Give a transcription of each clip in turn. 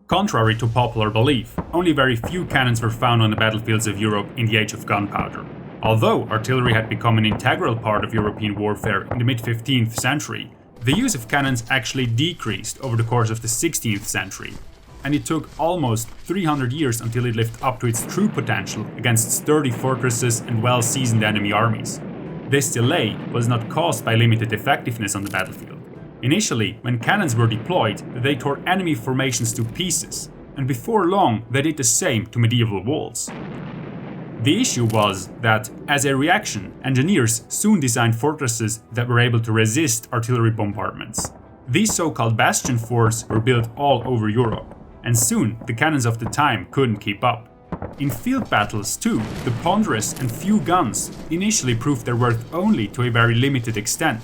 Contrary to popular belief, only very few cannons were found on the battlefields of Europe in the age of gunpowder. Although artillery had become an integral part of European warfare in the mid-15th century, the use of cannons actually decreased over the course of the 16th century, and it took almost 300 years until it lived up to its true potential against sturdy fortresses and well-seasoned enemy armies. This delay was not caused by limited effectiveness on the battlefield. Initially, when cannons were deployed, they tore enemy formations to pieces, and before long they did the same to medieval walls. The issue was that, as a reaction, engineers soon designed fortresses that were able to resist artillery bombardments. These so-called bastion forts were built all over Europe, and soon the cannons of the time couldn't keep up. In field battles too, the ponderous and few guns initially proved their worth only to a very limited extent.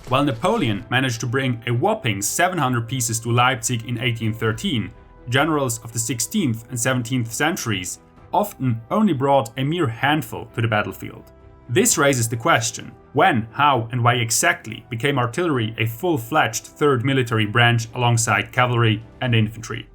While Napoleon managed to bring a whopping 700 pieces to Leipzig in 1813, generals of the 16th and 17th centuries often only brought a mere handful to the battlefield. This raises the question, when, how and why exactly became artillery a full-fledged third military branch alongside cavalry and infantry?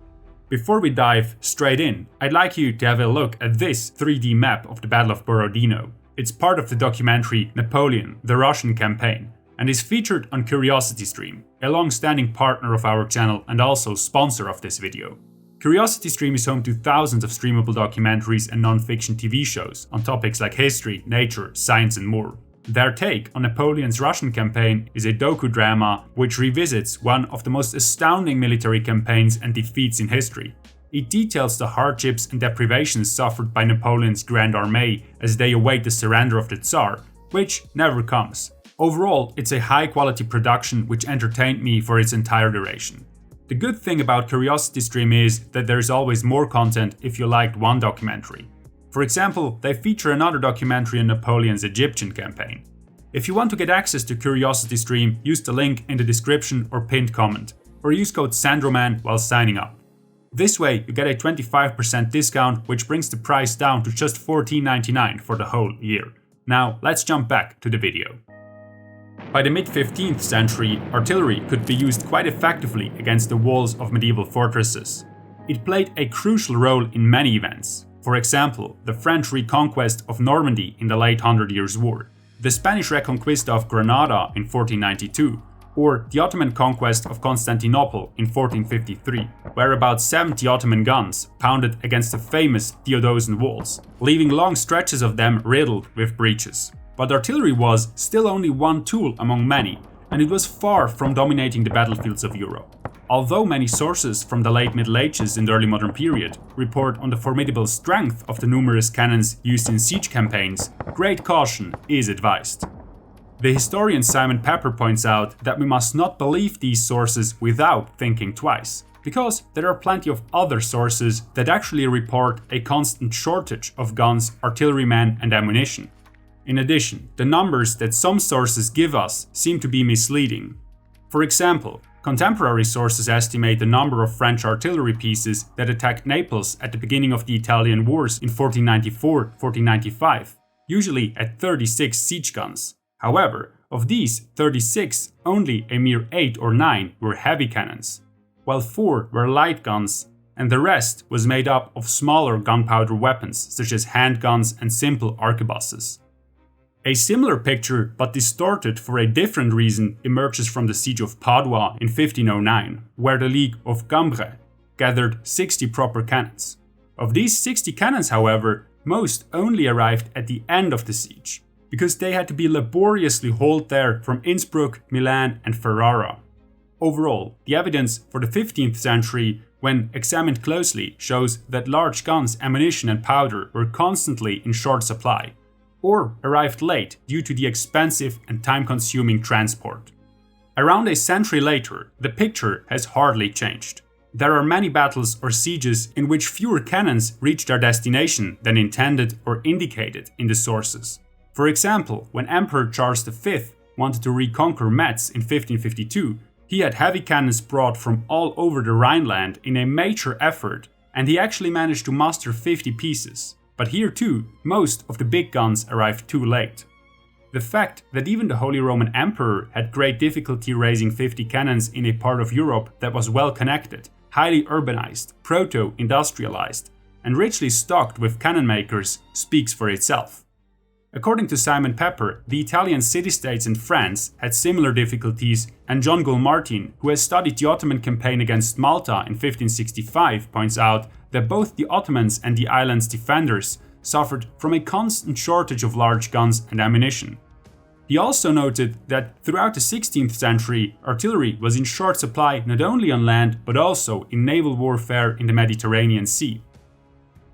Before we dive straight in, I'd like you to have a look at this 3D map of the Battle of Borodino. It's part of the documentary Napoleon, the Russian Campaign, and is featured on CuriosityStream, a long-standing partner of our channel and also sponsor of this video. CuriosityStream is home to thousands of streamable documentaries and non-fiction TV shows on topics like history, nature, science and more. Their take on Napoleon's Russian campaign is a docudrama which revisits one of the most astounding military campaigns and defeats in history. It details the hardships and deprivations suffered by Napoleon's Grand Army as they await the surrender of the Tsar, which never comes. Overall, it's a high-quality production which entertained me for its entire duration. The good thing about CuriosityStream is that there is always more content if you liked one documentary. For example, they feature another documentary on Napoleon's Egyptian campaign. If you want to get access to CuriosityStream, use the link in the description or pinned comment, or use code SandroMan while signing up. This way, you get a 25% discount, which brings the price down to just $14.99 for the whole year. Now, let's jump back to the video. By the mid-15th century, artillery could be used quite effectively against the walls of medieval fortresses. It played a crucial role in many events. For example, the French reconquest of Normandy in the late Hundred Years' War, the Spanish reconquista of Granada in 1492, or the Ottoman conquest of Constantinople in 1453, where about 70 Ottoman guns pounded against the famous Theodosian walls, leaving long stretches of them riddled with breaches. But artillery was still only one tool among many, and it was far from dominating the battlefields of Europe. Although many sources from the late Middle Ages and early modern period report on the formidable strength of the numerous cannons used in siege campaigns, great caution is advised. The historian Simon Pepper points out that we must not believe these sources without thinking twice, because there are plenty of other sources that actually report a constant shortage of guns, artillerymen and ammunition. In addition, the numbers that some sources give us seem to be misleading. For example, contemporary sources estimate the number of French artillery pieces that attacked Naples at the beginning of the Italian wars in 1494-1495, usually at 36 siege guns. However, of these 36, only a mere 8 or 9 were heavy cannons, while 4 were light guns, and the rest was made up of smaller gunpowder weapons such as handguns and simple arquebuses. A similar picture, but distorted for a different reason, emerges from the siege of Padua in 1509, where the League of Cambrai gathered 60 proper cannons. Of these 60 cannons, however, most only arrived at the end of the siege, because they had to be laboriously hauled there from Innsbruck, Milan and Ferrara. Overall, the evidence for the 15th century, when examined closely, shows that large guns, ammunition and powder were constantly in short supply, or arrived late due to the expensive and time-consuming transport. Around a century later, the picture has hardly changed. There are many battles or sieges in which fewer cannons reached their destination than intended or indicated in the sources. For example, when Emperor Charles V wanted to reconquer Metz in 1552, he had heavy cannons brought from all over the Rhineland in a major effort, and he actually managed to muster 50 pieces. But here too, most of the big guns arrived too late. The fact that even the Holy Roman Emperor had great difficulty raising 50 cannons in a part of Europe that was well connected highly urbanized, proto-industrialized, and richly stocked with cannon makers, speaks for itself. According to Simon Pepper, the Italian city-states in France had similar difficulties, and John Gull-Martin, who has studied the Ottoman campaign against Malta in 1565, points out that both the Ottomans and the island's defenders suffered from a constant shortage of large guns and ammunition. He also noted that throughout the 16th century, artillery was in short supply not only on land but also in naval warfare in the Mediterranean Sea.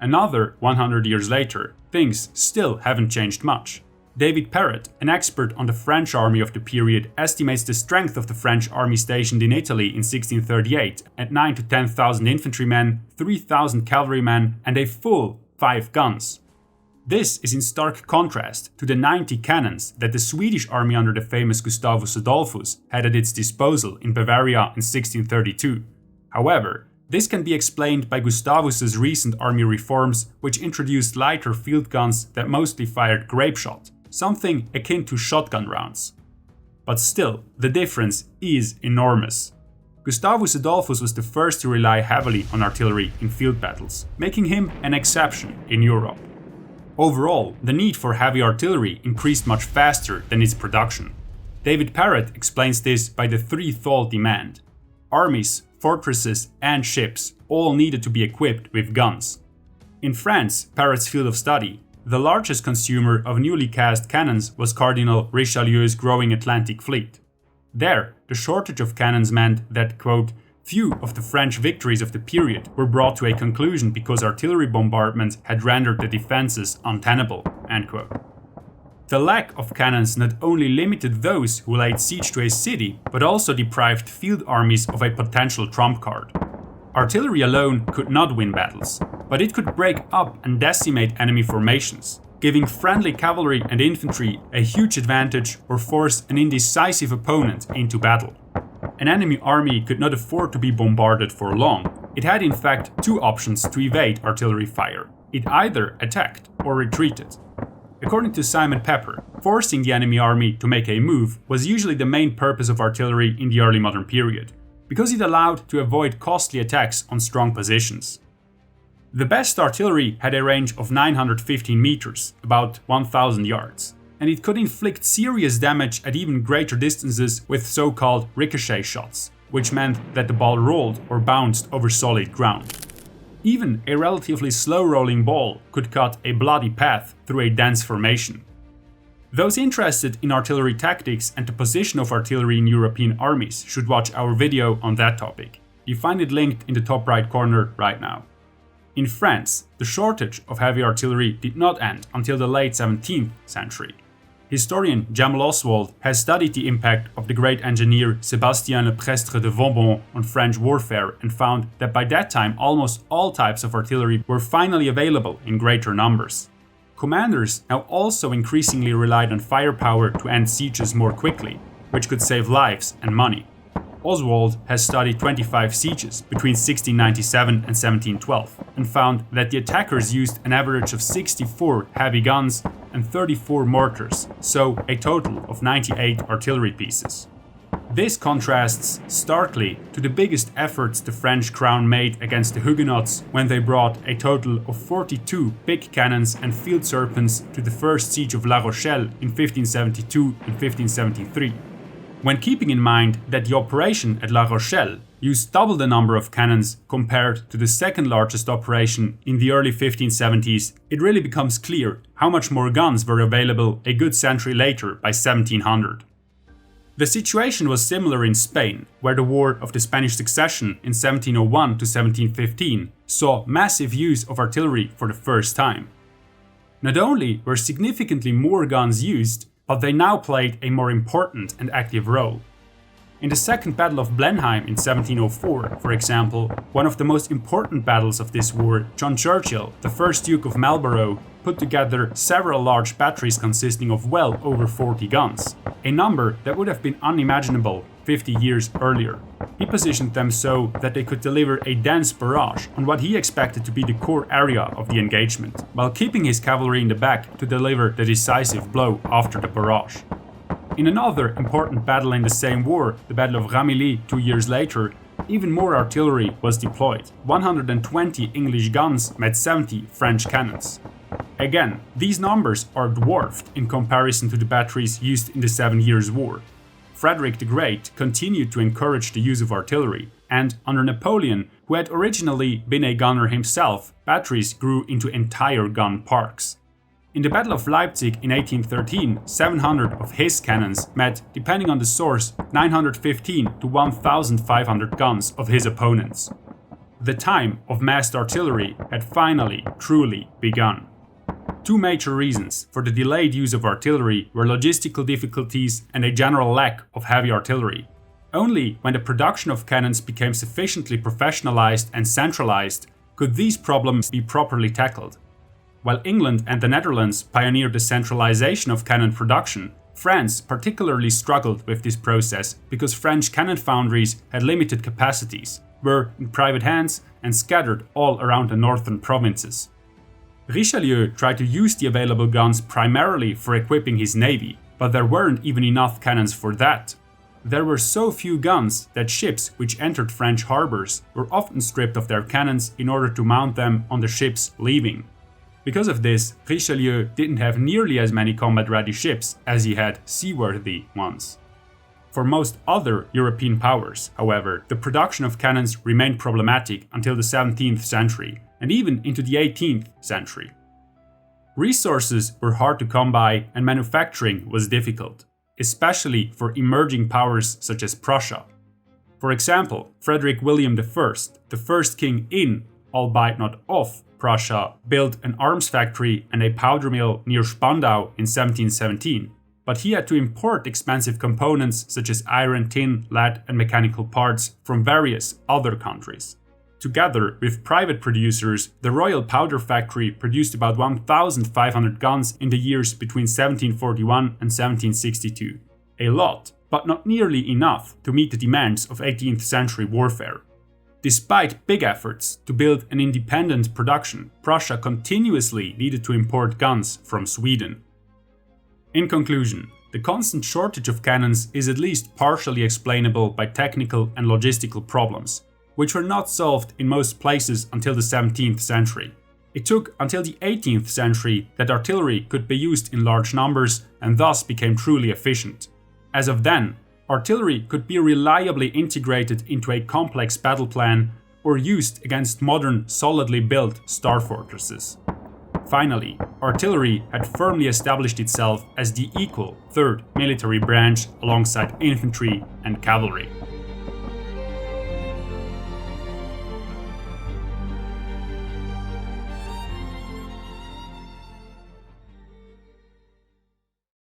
Another 100 years later, things still haven't changed much. David Perret, an expert on the French army of the period, estimates the strength of the French army stationed in Italy in 1638 at 9,000 to 10,000 infantrymen, 3,000 cavalrymen, and a full 5 guns. This is in stark contrast to the 90 cannons that the Swedish army under the famous Gustavus Adolphus had at its disposal in Bavaria in 1632. However, this can be explained by Gustavus's recent army reforms, which introduced lighter field guns that mostly fired grape shot, something akin to shotgun rounds. But still, the difference is enormous. Gustavus Adolphus was the first to rely heavily on artillery in field battles, making him an exception in Europe. Overall, the need for heavy artillery increased much faster than its production. David Perret explains this by the threefold demand. Armies, fortresses, and ships all needed to be equipped with guns. In France, Perret's field of study, the largest consumer of newly cast cannons was Cardinal Richelieu's growing Atlantic fleet. There, the shortage of cannons meant that, quote, few of the French victories of the period were brought to a conclusion because artillery bombardments had rendered the defenses untenable, end quote. The lack of cannons not only limited those who laid siege to a city, but also deprived field armies of a potential trump card. Artillery alone could not win battles, but it could break up and decimate enemy formations, giving friendly cavalry and infantry a huge advantage or force an indecisive opponent into battle. An enemy army could not afford to be bombarded for long. It had in fact 2 options to evade artillery fire. It either attacked or retreated. According to Simon Pepper, forcing the enemy army to make a move was usually the main purpose of artillery in the early modern period, because it allowed to avoid costly attacks on strong positions. The best artillery had a range of 915 meters, about 1,000 yards, and it could inflict serious damage at even greater distances with so-called ricochet shots, which meant that the ball rolled or bounced over solid ground. Even a relatively slow-rolling ball could cut a bloody path through a dense formation. Those interested in artillery tactics and the position of artillery in European armies should watch our video on that topic. You find it linked in the top right corner right now. In France, the shortage of heavy artillery did not end until the late 17th century. Historian Jamel Oswald has studied the impact of the great engineer Sébastien Le Prestre de Vauban on French warfare and found that by that time almost all types of artillery were finally available in greater numbers. Commanders now also increasingly relied on firepower to end sieges more quickly, which could save lives and money. Oswald has studied 25 sieges between 1697 and 1712 and found that the attackers used an average of 64 heavy guns and 34 mortars, so a total of 98 artillery pieces. This contrasts starkly to the biggest efforts the French crown made against the Huguenots when they brought a total of 42 big cannons and field serpents to the first siege of La Rochelle in 1572 and 1573. When keeping in mind that the operation at La Rochelle used double the number of cannons compared to the second largest operation in the early 1570s, it really becomes clear how much more guns were available a good century later by 1700. The situation was similar in Spain, where the War of the Spanish Succession in 1701 to 1715 saw massive use of artillery for the first time. Not only were significantly more guns used, but they now played a more important and active role. In the Second Battle of Blenheim in 1704, for example, one of the most important battles of this war, John Churchill, the first Duke of Marlborough, put together several large batteries consisting of well over 40 guns, a number that would have been unimaginable 50 years earlier. He positioned them so that they could deliver a dense barrage on what he expected to be the core area of the engagement, while keeping his cavalry in the back to deliver the decisive blow after the barrage. In another important battle in the same war, the Battle of Ramillies 2 years later, Even more artillery was deployed. 120 English guns met 70 French cannons. Again, these numbers are dwarfed in comparison to the batteries used in the 7 Years' War. Frederick the Great continued to encourage the use of artillery, and under Napoleon, who had originally been a gunner himself, batteries grew into entire gun parks. In the Battle of Leipzig in 1813, 700 of his cannons met, depending on the source, 915 to 1,500 guns of his opponents. The time of massed artillery had finally, truly begun. Two major reasons for the delayed use of artillery were logistical difficulties and a general lack of heavy artillery. Only when the production of cannons became sufficiently professionalized and centralized could these problems be properly tackled. While England and the Netherlands pioneered the centralization of cannon production, France particularly struggled with this process because French cannon foundries had limited capacities, were in private hands, and scattered all around the northern provinces. Richelieu tried to use the available guns primarily for equipping his navy, but there weren't even enough cannons for that. There were so few guns that ships which entered French harbors were often stripped of their cannons in order to mount them on the ships leaving. Because of this, Richelieu didn't have nearly as many combat-ready ships as he had seaworthy ones. For most other European powers, however, the production of cannons remained problematic until the 17th century, and even into the 18th century. Resources were hard to come by and manufacturing was difficult, especially for emerging powers such as Prussia. For example, Frederick William I, the first king in, albeit not of, Prussia, built an arms factory and a powder mill near Spandau in 1717, but he had to import expensive components such as iron, tin, lead, and mechanical parts from various other countries. Together with private producers, the Royal Powder Factory produced about 1,500 guns in the years between 1741 and 1762. A lot, but not nearly enough to meet the demands of 18th century warfare. Despite big efforts to build an independent production, Prussia continuously needed to import guns from Sweden. In conclusion, the constant shortage of cannons is at least partially explainable by technical and logistical problems, which were not solved in most places until the 17th century. It took until the 18th century that artillery could be used in large numbers and thus became truly efficient. As of then, artillery could be reliably integrated into a complex battle plan or used against modern, solidly built star fortresses. Finally, artillery had firmly established itself as the equal third military branch alongside infantry and cavalry.